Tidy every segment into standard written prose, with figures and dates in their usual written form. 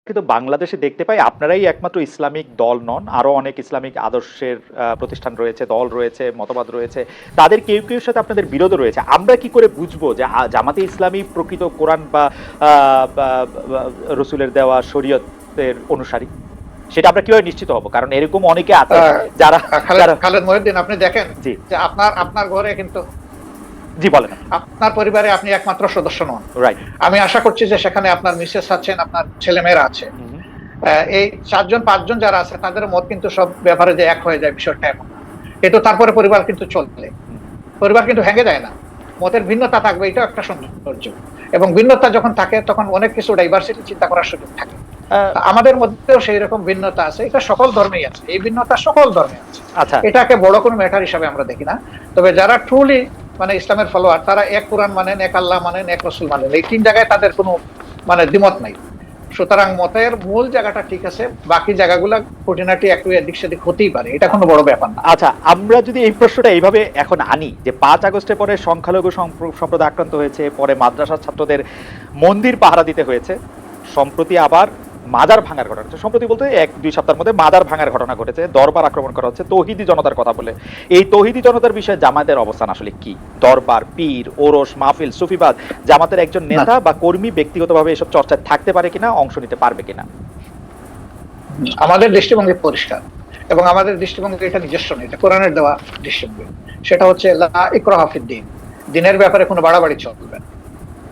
কিন্তু বাংলাদেশে দেখতে পাই আপনারাই একমাত্র ইসলামিক দল নন, আরো অনেক ইসলামিক আদর্শের প্রতিষ্ঠান রয়েছে, দল রয়েছে, মতবাদ রয়েছে। তাদের কেউ কেউ সাথে আপনাদের বিরোধ রয়েছে। আমরা কি করে বুঝবো যে জামাতে ইসলামী প্রকৃত কোরআন বা রসুলের দেওয়া শরীয়তের অনুসারী? সেটা আমরা কিভাবে নিশ্চিত হব? কারণ এরকম অনেকে আছে যারা খালেদ মহিউদ্দিন, আপনি দেখেন জি যে আপনার ঘরে কিন্তু, জি বলেন, আপনার পরিবারে আপনি একমাত্র সদস্য নন। রাইট। আমি আশা করছি যে সেখানে আপনার মিসেস আছেন, আপনার ছেলে মেয়েরা আছে। এই 4-5 জন যারা আছে তাদের মত কিন্তু সব ব্যাপারে যে এক হয়ে যায় বিষয়টা এমন না। কিন্তু তারপরে পরিবার কিন্তু চলবে, পরিবার কিন্তু ভেঙে যায় না। মতের ভিন্নতা থাকবে, এটাও একটা সৌন্দর্য। এবং ভিন্নতা যখন থাকে তখন অনেক কিছু ডাইভার্সিটি চিন্তা করার সুযোগ থাকে। আমাদের মধ্যেও সেই রকম ভিন্নতা আছে, এটা সকল ধর্মেই আছে, এই ভিন্নতা সকল ধর্মে আছে। আচ্ছা, এটাকে বড় কোনো ম্যাটার হিসাবে আমরা দেখি না। তবে যারা ট্রুলি মানে ইসলামের ফলোয়ার, তারা এক কোরআন মানেন, এক আল্লাহ মানেন, এক রসুল মানেন, এই 3 জায়গায় তাদের কোনো মানে দ্বিমত নাই। সুতরাং মতের মূল জায়গাটা ঠিক আছে, বাকি জায়গাগুলো খুঁটিনাটি একটু এদিক সেদিক হতেই পারে, এটা কোনো বড় ব্যাপার না। আচ্ছা, আমরা যদি এই প্রশ্নটা এইভাবে এখন আনি যে 5 আগস্টের পরে সংখ্যালঘু সম্প্রদায় আক্রান্ত হয়েছে, পরে মাদ্রাসার ছাত্রদের মন্দির পাহারা দিতে হয়েছে, সম্প্রতি আবার মাজার ভাঙার ঘটনা ঘটেছে, সম্প্রতি বলতে 1-2 সপ্তাহের মধ্যে মাজার ভাঙার ঘটনা ঘটেছে, দরবার আক্রমণ করা হচ্ছে তৌহিদি জনতার কথা বলে। এই তৌহিদি জনতার বিষয়ে জামাতের অবস্থান আসলে কি? দরবার, পীর, ওরস, মাহফিল, সুফিবাদ, জামাতের একজন নেতা বা কর্মী ব্যক্তিগতভাবে এসব চর্চায় থাকতে পারে কিনা, অংশ নিতে পারবে কিনা? আমাদের দৃষ্টিভঙ্গি পরিষ্কার, এবং আমাদের দৃষ্টিভঙ্গি এটা নিজস্ব নয়, এটা কোরআনের দেওয়া দৃষ্টিভঙ্গি। সেটা হচ্ছে লা ইকরাহা ফিদ্দীন, দিনের ব্যাপারে কোনো বাড়াবাড়ি চলবে না।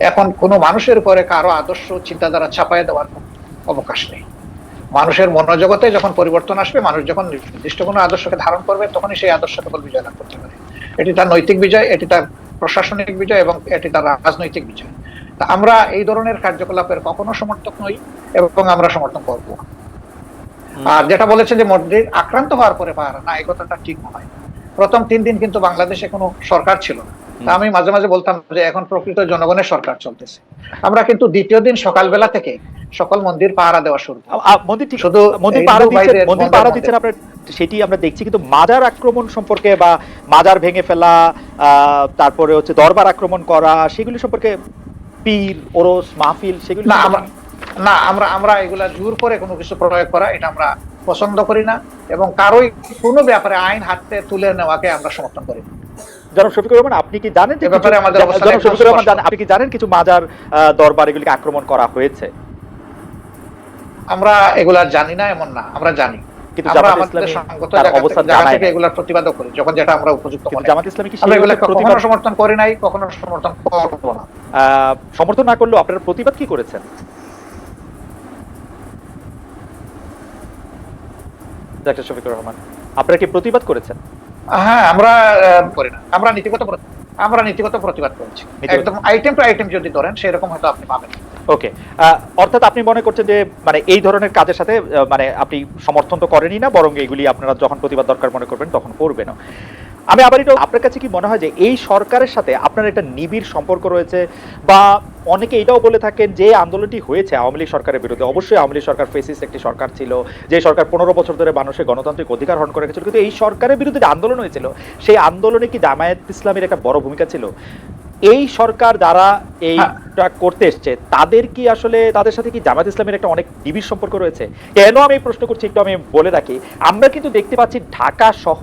এখন কোনো মানুষের উপরে কারো আদর্শ চিন্তাধারা চাপায় দেওয়ার অবকাশ নেই। মানুষের মনোজগতে যখন পরিবর্তন আসবে, মানুষ যখন নির্দিষ্ট কোনো আদর্শকে ধারণ করবে, তখনই সেই আদর্শ কেবল বিজয় লাভ করতে পারে। এটি তার নৈতিক বিজয়, এটি তার প্রশাসনিক বিজয়, এবং এটি তার রাজনৈতিক বিজয়। তা আমরা এই ধরনের কার্যকলাপের কখনো সমর্থক নই, এবং আমরা সমর্থন করবো। আর যেটা বলেছেন যে মসজিদ আক্রান্ত হওয়ার পরে পাহারা, না, এই কথাটা ঠিক নয়। প্রথম 3 দিন কিন্তু বাংলাদেশে কোনো সরকার ছিল না। তা আমি মাঝে মাঝে বলতাম যে এখন প্রকৃত জনগণের সরকার চলতেছে। আমরা কিন্তু দ্বিতীয় দিন সকালবেলা থেকে সকল মন্দির পাহারা দেওয়া শুরু করি। মন্দির ঠিক, শুধু মন্দির পাহারা দিচ্ছেন আপনারা, সেটি আমরা দেখছি। কিন্তু মাজার আক্রমণ সম্পর্কে বা মাজার ভেঙে ফেলা, তারপরে হচ্ছে দরবার আক্রমণ করা, সেগুলি সম্পর্কে পীর, ওরস, মাহফিল, সেগুলি না, আমরা এগুলা জোর করে কোনো কিছু প্রয়োগ করা, এটা আমরা পছন্দ করি না, এবং কারোই কোনো ব্যাপারে আইন হাতে তুলে নেওয়াকে আমরা সমর্থন করি না। জনাব শফিকুর রহমান, আপনি কি জানেন যে আপনি কি জানেন কিছু মাজার, দরবার এগুলিকে আক্রমণ করা হয়েছে? আমরা এগুলা জানি না এমন না, আমরা জানি, কিন্তু আমরা আমাদের সঙ্গত জায়গা থেকে এগুলা প্রতিবাদও করি যখন যেটা আমরা উপযুক্ত মনে করি। জামাত ইসলামী কি কখনো সমর্থন করি নাই, কখনো সমর্থন করব না। সমর্থন না করলেও আপনারা প্রতিবাদ কি করেছেন? ডাক্তার শফিকুর রহমান, আপনারা কি প্রতিবাদ করেছেন? হ্যাঁ, আমরা করি না, আমরা নীতিগত প্রতিবাদ করেছি। একদম আইটেম টু আইটেম যদি ধরেন সেরকম হয়তো আপনি পাবেন। ওকে, অর্থাৎ আপনি মনে করছেন যে মানে এই ধরনের কাজের সাথে মানে আপনি সমর্থন তো করেনই না, বরং এগুলি আপনারা যখন প্রতিবাদ দরকার মনে করবেন তখন করবেন। আমি আবার এটা, আপনার কাছে কি মনে হয় যে এই সরকারের সাথে আপনার একটা নিবিড় সম্পর্ক রয়েছে? বা অনেকে এটাও বলে থাকেন যে আন্দোলনটি হয়েছে আওয়ামী লীগ সরকারের বিরুদ্ধে, অবশ্যই আওয়ামী লীগ সরকার ফেসিস্ট একটি সরকার ছিল, যে সরকার 15 বছর ধরে মানুষের গণতান্ত্রিক অধিকার হরণ করে রেখেছিল, কিন্তু এই সরকারের বিরুদ্ধে যে আন্দোলন হয়েছিল সেই আন্দোলনে কি জামায়াত ইসলামীর একটা বড় ভূমিকা ছিল? এই সরকার যারা এইটা করতে এসছে তাদের কি আসলে, তাদের সাথে কি জামায়াত ইসলামের একটা অনেক নিবিড় সম্পর্ক রয়েছে? কেন আমি এই প্রশ্ন করছি একটু আমি বলে রাখি। আমরা কিন্তু দেখতে পাচ্ছি ঢাকা সহ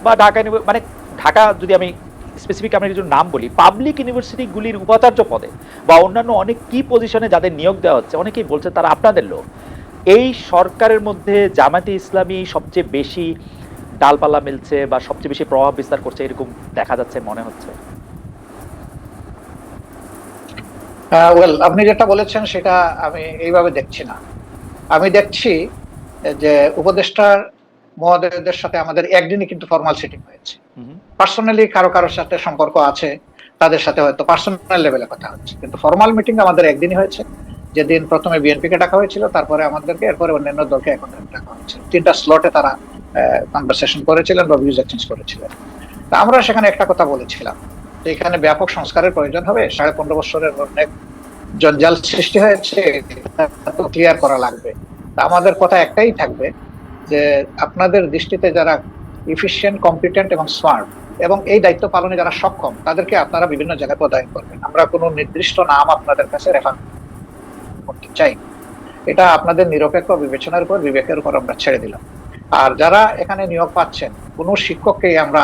বা মানে ঢাকা, যদি আমি স্পেসিফিক আমি কিছু নাম বলি, পাবলিক ইউনিভার্সিটিগুলির উপাচার্য পদে বা অন্যান্য অনেক কি পজিশনে যাদের নিয়োগ দেওয়া হচ্ছে, অনেকেই বলছে তারা আপনাদের লোক। এই সরকারের মধ্যে জামায়াতে ইসলামী সবচেয়ে বেশি ডালপালা মিলছে বা সবচেয়ে বেশি প্রভাব বিস্তার করছে, এরকম দেখা যাচ্ছে, মনে হচ্ছে। ওয়েল, আপনি যেটা বলেছেন সেটা আমি এইভাবে দেখছি না। আমি দেখছি যে উপদেষ্টার মহোদয়দের সাথে আমাদের একদিনই কিন্তু ফর্মাল সিটিং হয়েছে। পার্সোনালি কারোর সাথে সম্পর্ক আছে, তাদের সাথে হয়তো পার্সোনাল লেভেলে কথা হচ্ছে, কিন্তু ফর্মাল মিটিং আমাদের একদিনই হয়েছে, যেদিন প্রথমে বিএনপিকে ডাকা হয়েছিল, তারপরে আমাদেরকে, এরপরে অন্যান্য দলকে এখন ডাকা হয়েছিল। 3টা স্লটে তারা কনভারসেশন করেছিলেন বা ভিউজ এক্সচেঞ্জ করেছিলেন। তা আমরা সেখানে একটা কথা বলেছিলাম যে এখানে ব্যাপক সংস্কারের প্রয়োজন হবে, 15.5 বছরের অনেক জঞ্জাল সৃষ্টি হয়েছে, ক্লিয়ার করা লাগবে। তা আমাদের কথা একটাই থাকবে যে আপনাদের দৃষ্টিতে যারা এফিশিয়েন্ট, কম্পিটেন্ট এবং স্মার্ট এবং এই দায়িত্ব পালনে যারা সক্ষম, তাদেরকে আপনারা বিভিন্ন জায়গায় পদায়ন করবেন। আমরা কোনো নির্দিষ্ট নাম আপনাদের কাছে রেফার করতে চাই। এটা আপনাদের নিরপেক্ষ বিবেচনার উপর, বিবেকের উপর আমরা ছেড়ে দিলাম। আর যারা এখানে নিয়োগ পাচ্ছেন, কোনো শিক্ষককেই আমরা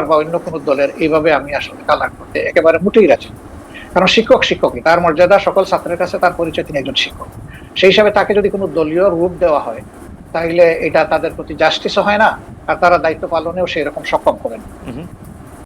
বা অন্য কোনো দলের এইভাবে আমি আসলে কালার করতে একেবারে মুটেই রাজি না। কারণ শিক্ষক শিক্ষকই, তার মর্যাদা সকল ছাত্রের কাছে, তার পরিচয় তিনি একজন শিক্ষক। সেই হিসাবে তাকে যদি কোনো দলীয় রূপ দেওয়া হয়, তাহলে এটা তাদের প্রতি জাস্টিসও হয় না, আর তারা দায়িত্ব পালনেও সেই রকম সক্ষম হবে না।